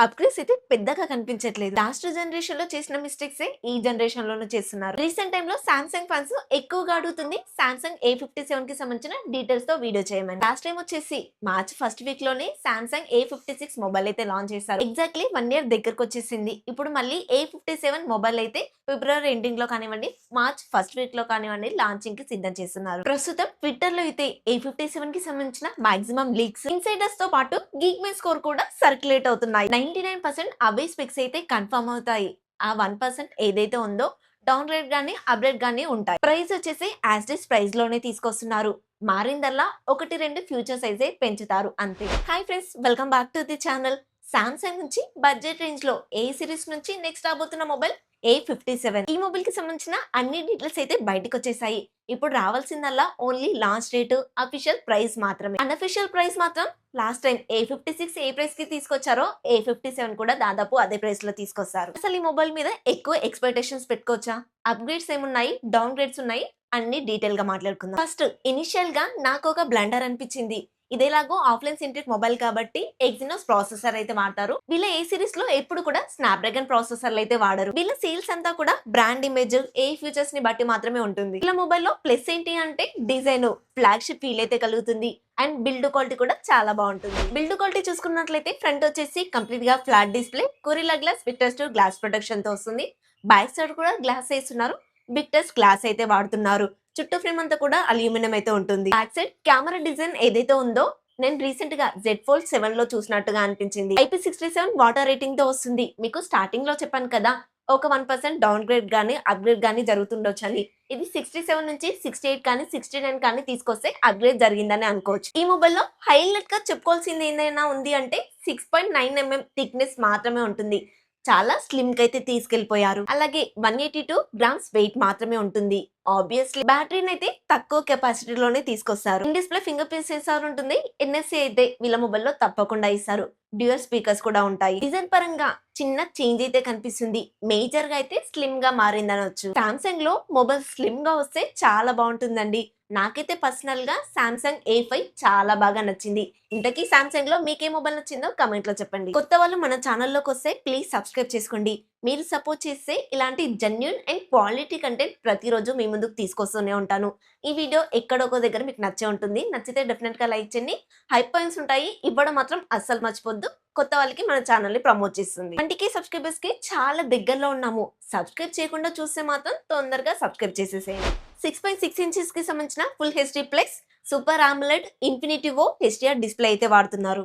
Upgrades అయితే పెద్దగా కనిపించట్లేదు. లాస్ట్ జనరేషన్ లో చేసిన మిస్టేక్స్ ఈ జనరేషన్ లోనే చేస్తున్నారు. రీసెంట్ టైమ్ లో సామ్సంగ్ ఫాన్స్ ఎక్కువగా అడుగుతుంది సామ్సంగ్ A57 కి సంబంధించిన డీటెయిల్స్ తో వీడియో చేయమని. లాస్ట్ టైం వచ్చేసి మార్చ్ ఫస్ట్ వీక్ లోనే సామ్సంగ్ A56 మొబైల్ అయితే లాంచ్ చేశారు. ఎగ్జాక్ట్లీ 1 ఇయర్ దగ్గరకు వచ్చేసింది. ఇప్పుడు మళ్ళీ A57 మొబైల్ అయితే ఫిబ్రవరి ఎండింగ్ లో కానివ్వండి, మార్చ్ ఫస్ట్ వీక్ లో కానివ్వండి లాంచింగ్ కి సిద్ధం చేస్తున్నారు. ప్రస్తుతం ట్విట్టర్ లో అయితే A57 కి సంబంధించిన మాక్సిమం లీక్స్, ఇన్సైడర్స్ తో పాటు గీక్ మై స్కోర్ కూడా సర్క్యులేట్ అవుతున్నాయి. 99% అవే స్పెక్స్ అయితే కన్ఫర్మ్ అవుతాయి. ఆ 1% ఏదైతే ఉందో డౌన్ రేట్ గానీ అప్డేట్ గానీ ఉంటాయి. ప్రైస్ వచ్చేసి యాజ్ ఇట్ ప్రైస్ లోనే తీసుకొస్తున్నారు. మారిందల్లా 1-2 ఫ్యూచర్స్ అయితే పెంచుతారు అంతే. Hi friends, welcome back to the channel. Samsung నుంచి బడ్జెట్ రేంజ్ లో ఏ సిరీస్ నుంచి నెక్స్ట్ రాబోతున్న మొబైల్ A57. ఈ మొబైల్ కి సంబంధించిన అన్ని డీటెయిల్స్ అయితే బయటకు వచ్చేసాయి. ఇప్పుడు రావాల్సిందల్లా only launch date, official price మాత్రమే. అన్అఫీషియల్ ప్రైస్ మాత్రం లాస్ట్ టైం A56 ఏ ప్రైస్ కి తీసుకొచ్చారో A57 కూడా దాదాపు అదే ప్రైస్ లో తీసుకొస్తారు. అసలు ఈ మొబైల్ మీద ఎక్కువ ఎక్స్పెక్టేషన్స్ పెట్టుకోవచ్చా? అప్గ్రేడ్స్ ఏమున్నాయి, డౌన్ గ్రేడ్స్ ఉన్నాయి, అన్ని డీటెయిల్ గా మాట్లాడుకుందాం. ఫస్ట్ ఇనిషియల్ గా నాకు ఒక బ్లండర్ అనిపించింది. ఇదేలాగో ఆఫ్లైన్ సెంట్రిక్ మొబైల్ కాబట్టి ఎగ్జినోస్ ప్రాసెసర్ అయితే వాడతారు. వీళ్ళ ఏ సిరీస్ లో ఎప్పుడు కూడా స్నాప్డ్రాగన్ ప్రాసెసర్లు అయితే వాడరు. వీళ్ళ సేల్స్ అంతా కూడా బ్రాండ్ ఇమేజ్, ఏ ఫీచర్స్ ని బట్టి మాత్రమే ఉంటుంది. వీళ్ళ మొబైల్లో ప్లస్ ఏంటి అంటే డిజైన్ ఫ్లాగ్షిప్ ఫీల్ అయితే కలుగుతుంది. అండ్ బిల్డ్ క్వాలిటీ కూడా చాలా బాగుంటుంది. బిల్డ్ క్వాలిటీ చూసుకున్నట్లయితే ఫ్రంట్ వచ్చేసి కంప్లీట్ గా flat display, gorilla glass with touch glass protection తో వస్తుంది. బ్యాక్ సైడ్ కూడా గ్లాస్ వేస్తున్నారు. బిగ్ టచ్ గ్లాస్ అయితే వాడుతున్నారు. చుట్టూ ఫ్రేమ్ అంతా కూడా అల్యూమినియం అయితే ఉంటుంది. బ్యాక్ సైడ్ కెమెరా డిజైన్ ఏదైతే ఉందో నేను రీసెంట్ గా Z Fold 7 లో చూసినట్టుగా అనిపించింది. IP67 వాటర్ రేటింగ్ తో వస్తుంది. మీకు స్టార్టింగ్ లో చెప్పాను కదా, ఒక 1% డౌన్ గ్రేడ్ గానీ అప్గ్రేడ్ గానీ జరుగుతుండొచ్చు అని. ఇది 67 నుంచి 68 కానీ 69 కానీ తీసుకొస్తే అప్గ్రేడ్ జరిగిందని అనుకోవచ్చు. ఈ మొబైల్లో హైలైట్ గా చెప్పుకోవాల్సింది ఏదైనా ఉంది అంటే 6.9 mm థిక్నెస్ మాత్రమే ఉంటుంది. చాలా స్లిమ్ కి అయితే తీసుకెళ్లిపోయారు. అలాగే 182 గ్రామ్స్ వెయిట్ మాత్రమే ఉంటుంది. ఆబ్వియస్లీ బ్యాటరీని అయితే తక్కువ కెపాసిటీలోనే తీసుకొస్తారు. In display finger print censor ఉంటుంది. NFC అయితే వీళ్ళ మొబైల్లో తప్పకుండా ఇస్తారు. డ్యూయల్ స్పీకర్స్ కూడా ఉంటాయి. డిజైన్ పరంగా చిన్న చేంజ్ అయితే కనిపిస్తుంది. మేజర్ గా అయితే స్లిమ్ గా మారిందనొచ్చు. సామ్సంగ్ లో మొబైల్ స్లిమ్ గా వస్తే చాలా బాగుంటుందండి. నాకైతే పర్సనల్ గా సామ్సంగ్ A5 చాలా బాగా నచ్చింది. ఇంతకీ సామ్సంగ్ లో మీకే మొబైల్ నచ్చిందో కమెంట్ లో చెప్పండి. కొత్త వాళ్ళు మన ఛానల్లోకి వస్తే ప్లీజ్ సబ్స్క్రైబ్ చేసుకోండి. మీరు సపోర్ట్ చేస్తే ఇలాంటి జెన్యూన్ అండ్ క్వాలిటీ కంటెంట్ ప్రతిరోజు మీ ముందుకు తీసుకొస్తూనే ఉంటాను. ఈ వీడియో ఎక్కడొక దగ్గర మీకు నచ్చే ఉంటుంది. నచ్చితే డెఫినెట్ గా లైక్ చేయండి. హై పాయింట్స్ ఉంటాయి, ఇవ్వడం మాత్రం అస్సలు మర్చిపోద్దు. కొత్త వాళ్ళకి మన ఛానల్ ని ప్రమోట్ చేస్తుంది. 20K సబ్స్క్రైబర్స్ కి చాలా దగ్గరలో ఉన్నాము. సబ్స్క్రైబ్ చేయకుండా చూస్తే మాత్రం తొందరగా సబ్స్క్రైబ్ చేసేసేయండి. 6.6 ఇంచెస్ కి సంబంధించిన full HD plus super AMOLED infinity ఓ HDR డిస్ప్లే అయితే వాడుతున్నారు.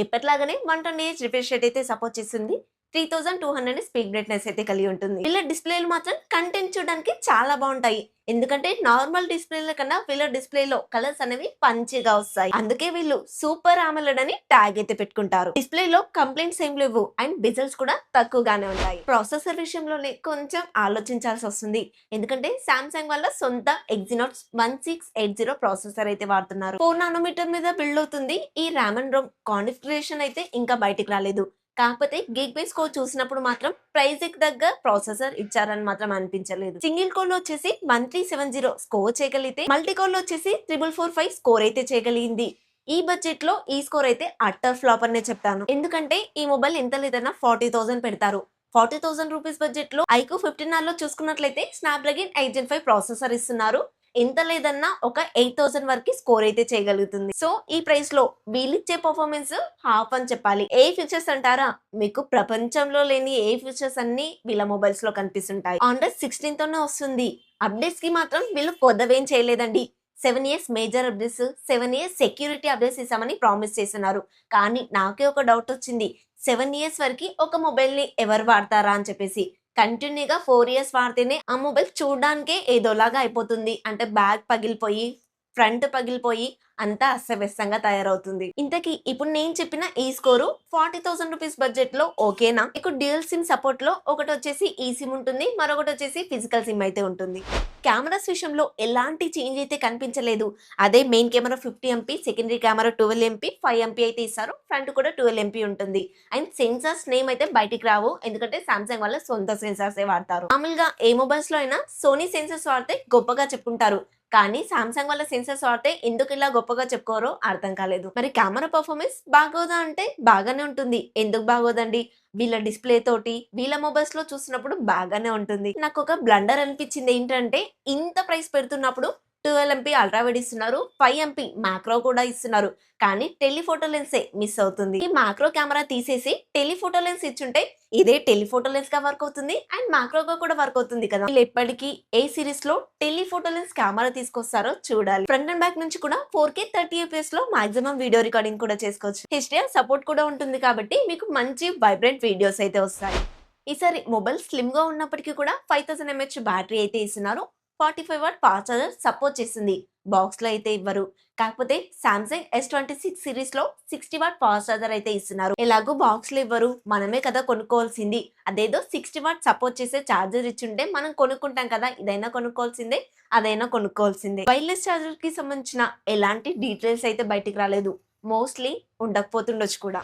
ఎప్పటిలాగానే 120Hz రిఫ్రెష్ రేట్ అయితే సపోర్ట్ చేస్తుంది. 3200 స్పీక్ బ్రైట్నెస్ అయితే కలిగి ఉంటుంది. వీళ్ళ డిస్ప్లేలు మాత్రం కంటెంట్ చూడడానికి చాలా బాగుంటాయి. ఎందుకంటే నార్మల్ డిస్ప్లేల కన్నా వీళ్ళ డిస్ప్లేలో కలర్స్ అనేవి పంచిగా వస్తాయి. అందుకే వీళ్ళు సూపర్ ఆమోలెడ్ అని ట్యాగ్ అయితే పెట్టుకుంటారు. డిస్ప్లేలో కంప్లైంట్స్ ఏం లేవు అండ్ బిజల్స్ కూడా తక్కువగానే ఉంటాయి. ప్రాసెసర్ విషయంలోనే కొంచెం ఆలోచించాల్సి వస్తుంది. ఎందుకంటే సామ్సంగ్ వాళ్ళ సొంత ఎగ్జినోస్ 1680 ప్రాసెసర్ అయితే వాడుతున్నారు. 4 నానోమీటర్ మీద బిల్డ్ అవుతుంది. ఈ ర్యామ్ అండ్ రోమ్ కాన్ఫిగరేషన్ అయితే ఇంకా బయటికి రాలేదు. కాకపోతే గిగ్ బై స్కోర్ చూసినప్పుడు మాత్రం ప్రైస్ కి తగ్గ ప్రాసెసర్ ఇచ్చారని మాత్రం అనిపించలేదు. సింగిల్ కోర్ లో వచ్చేసి 1370 స్కోర్ చేయగలిగితే, మల్టీ కోర్ లో వచ్చేసి 4445 స్కోర్ అయితే చేయగలిగింది. ఈ బడ్జెట్ లో ఈ స్కోర్ అయితే అట్టర్ ఫ్లాప్ అనే చెప్తాను. ఎందుకంటే ఈ మొబైల్ ఎంత లేదన్నా 40,000 పెడతారు. 40,000 రూపీస్ బడ్జెట్ లో iQOO 15R లో చూసుకున్నట్లయితే స్నాప్డ్రాగన్ 8 Gen 5 ప్రాసెసర్ ఇస్తున్నారు. ఎంత లేదన్నా ఒక 8,000 వరకు స్కోర్ అయితే చేయగలుగుతుంది. సో ఈ ప్రైస్ లో వీళ్ళిచ్చే పర్ఫార్మెన్స్ హాఫ్ అని చెప్పాలి. ఏ ఫీచర్స్ అంటారా, మీకు ప్రపంచంలో లేని ఏ ఫీచర్స్ అన్ని వీళ్ళ మొబైల్స్ లో కనిపిస్తుంటాయి. Android 16 తోనే వస్తుంది. అప్డేట్స్ కి మాత్రం వీళ్ళు కొత్తవేం చేయలేదండి. 7 years major updates, 7 years security updates ఇస్తామని ప్రామిస్ చేస్తున్నారు. కానీ నాకే ఒక డౌట్ వచ్చింది. 7 ఇయర్స్ వరకు ఒక మొబైల్ ని ఎవరు వాడతారా అని చెప్పేసి. కంటిన్యూగా 4 ఇయర్స్ వాడితేనే ఆ మొబైల్ చూడడానికే ఏదోలాగా అయిపోతుంది. అంటే బ్యాక్ పగిలిపోయి, ఫ్రంట్ పగిలిపోయి అంతా అస్తవ్యస్తంగా తయారవుతుంది. ఇంతకీ ఇప్పుడు నేను చెప్పిన ఈ స్కోరు 40,000 రూపీస్ బడ్జెట్ లో ఓకేనా? మీకు డ్యూయల్ సిమ్ సపోర్ట్ లో ఒకటి వచ్చేసి ఈ సిమ్ ఉంటుంది, మరొకటి వచ్చేసి ఫిజికల్ సిమ్ అయితే ఉంటుంది. కెమెరాస్ విషయంలో ఎలాంటి చేంజ్ అయితే కనిపించలేదు. అదే main camera 50MP, secondary camera 12MP, 5MP అయితే ఇస్తారు. ఫ్రంట్ కూడా 12MP ఉంటుంది. అండ్ సెన్సార్స్ నేమ్ అయితే బయటికి రావు. ఎందుకంటే సామ్సంగ్ వాళ్ళ సొంత సెన్సార్స్ వాడతారు. మామూలుగా ఏ మొబైల్స్ లో అయినా సోనీ సెన్సార్స్ వాడితే గొప్పగా చెప్పుకుంటారు. కానీ సామ్సంగ్ వాళ్ళ సెన్సార్స్ వాడితే ఎందుకు ఇలా గొప్పగా చెప్పుకోరో అర్థం కాలేదు. మరి కెమెరా పర్ఫార్మెన్స్ బాగోదా అంటే బాగానే ఉంటుంది. ఎందుకు బాగోదండి? వీళ్ళ డిస్ప్లే తోటి వీళ్ళ మొబైల్స్ లో చూసినప్పుడు బాగానే ఉంటుంది. నాకు ఒక బ్లండర్ అనిపించింది ఏంటంటే, ఇంత ప్రైస్ పెడుతున్నప్పుడు 12 ఎంపీ అల్ట్రా వైడ్ ఇస్తున్నారు, 5 ఎంపీ మ్యాక్రో కూడా ఇస్తున్నారు, కానీ టెలిఫోటో లెన్సే మిస్ అవుతుంది. ఈ మ్యాక్రో కెమెరా తీసేసి టెలిఫోటో లెన్స్ ఇచ్చుంటే ఇదే టెలిఫోటో లెన్స్ గా వర్క్ అవుతుంది అండ్ మ్యాక్రోగా కూడా వర్క్ అవుతుంది కదా. వీళ్ళు ఎప్పటికీ ఏ సిరీస్ లో టెలిఫోటో లెన్స్ కెమెరా తీసుకొస్తారో చూడాలి. ఫ్రంట్ అండ్ బ్యాక్ నుంచి కూడా 4K 30 fps లో మాక్సిమం వీడియో రికార్డింగ్ కూడా చేసుకోవచ్చు. HDR సపోర్ట్ కూడా ఉంటుంది కాబట్టి మీకు మంచి వైబ్రెంట్ వీడియోస్ అయితే వస్తాయి. ఈసారి మొబైల్ స్లిమ్ గా ఉన్నప్పటికీ కూడా 5000 mAh బ్యాటరీ అయితే ఇస్తున్నారు. 45 వాట్ ఫాస్ట్ చార్జర్ సపోర్ట్ చేస్తుంది. బాక్స్ లో అయితే ఇవ్వరు. కాకపోతే సామ్సంగ్ S26 సిరీస్ లో 60 వాట్ ఫాస్ట్ చార్జర్ అయితే ఇస్తున్నారు. ఎలాగో బాక్స్ లో ఇవ్వరు, మనమే కదా కొనుక్కోవాల్సింది. అదేదో 60 వాట్ సపోర్ట్ చేసే చార్జర్ ఇచ్చుంటే మనం కొనుక్కుంటాం కదా, ఇదైనా కొనుక్కోవాల్సిందే, అదైనా కొనుక్కోవాల్సిందే. వైర్లెస్ చార్జర్ కి సంబంధించిన ఎలాంటి డీటెయిల్స్ అయితే బయటికి రాలేదు. మోస్ట్లీ ఉండకపోతుండొచ్చు కూడా.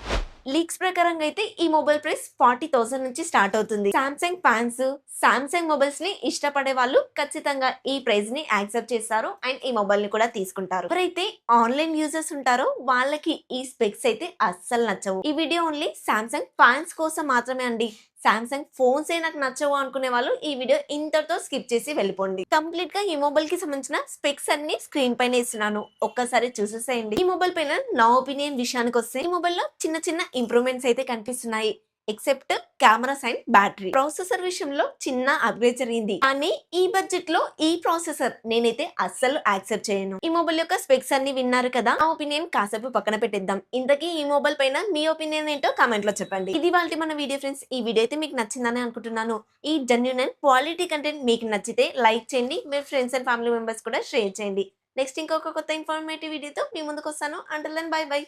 లీక్స్ ప్రకారంగా అయితే ఈ మొబైల్ ప్రైస్ 40,000 నుంచి స్టార్ట్ అవుతుంది. సామ్సంగ్ ఫ్యాన్స్, సామ్సంగ్ మొబైల్స్ ని ఇష్టపడే వాళ్ళు ఖచ్చితంగా ఈ ప్రైస్ ని యాక్సెప్ట్ చేస్తారు అండ్ ఈ మొబైల్ ని కూడా తీసుకుంటారు. ఎవరైతే ఆన్లైన్ యూజర్స్ ఉంటారో వాళ్ళకి ఈ స్పెక్స్ అయితే అస్సలు నచ్చవు. ఈ వీడియో ఓన్లీ సామ్సంగ్ ఫ్యాన్స్ కోసం మాత్రమే అండి. సామ్సంగ్ ఫోన్స్ ఏ నాకు నచ్చవు అనుకునే వాళ్ళు ఈ వీడియో ఇంతటితో స్కిప్ చేసి వెళ్ళిపోండి. కంప్లీట్ గా ఈ మొబైల్ కి సంబంధించిన స్పెక్స్ అన్ని స్క్రీన్ పైన ఇస్తున్నాను, ఒక్కసారి చూసేసేయండి. ఈ మొబైల్ పైన నా ఒపీనియన్ విషయానికి వస్తే ఈ మొబైల్ లో చిన్న చిన్న ఇంప్రూవ్మెంట్స్ అయితే కనిపిస్తున్నాయి. Except cameras and battery. Processor విషయంలో చిన్న అప్గ్రేడ్ జరిగింది, కానీ ఈ బడ్జెట్ లో ఈ ప్రాసెసర్ నేనైతే అస్సలు యాక్సెప్ట్ చేయను. ఈ మొబైల్ యొక్క స్పెక్స్ అన్ని విన్నారు కదా, ఆ ఒపీనియన్ కాసేపు పక్కన పెట్టేద్దాం. ఇంతకీ ఈ మొబైల్ పైన మీ ఒపీనియన్ ఏంటో కామెంట్ లో చెప్పండి. ఇది వాళ్ళకి మన వీడియో ఫ్రెండ్స్. ఈ వీడియో అయితే మీకు నచ్చిందని అనుకుంటున్నాను. ఈ జెన్యూన్ అండ్ క్వాలిటీ కంటెంట్ మీకు నచ్చితే లైక్ చేయండి, మీ ఫ్రెండ్స్ అండ్ ఫ్యామిలీ మెంబర్స్ కూడా షేర్ చేయండి. నెక్స్ట్ ఇంకొక కొత్త ఇన్ఫర్మేటివ్ వీడియోతో మీ ముందుకు వస్తాను. Until then bye by.